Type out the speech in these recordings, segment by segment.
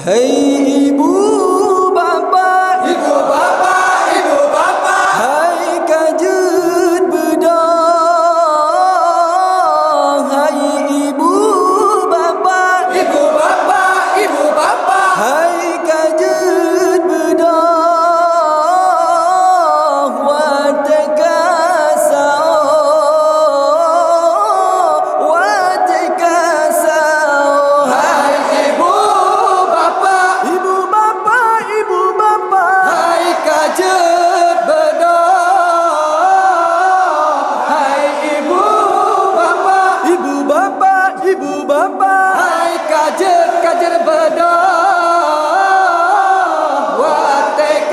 Hai ibu bapa, Ibu bapa, ibu bapa, hai kajut bedong. Hai ibu bapa, ibu bapa, ibu bapa, hai kajut bedong. Watekasao, hai ibu bapa, ibu bapa, ibu bapa, hai kajut bedong. Hai ibu bapa, ibu bapa, ibu bapa, hai kajut bedong.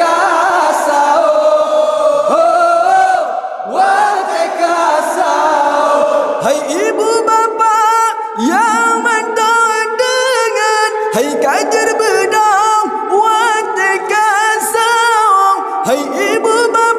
Watekasao, oh, watekasao. hai ibu bapa yang mendengar, hai kajar bedong watekasong, hai ibu bapa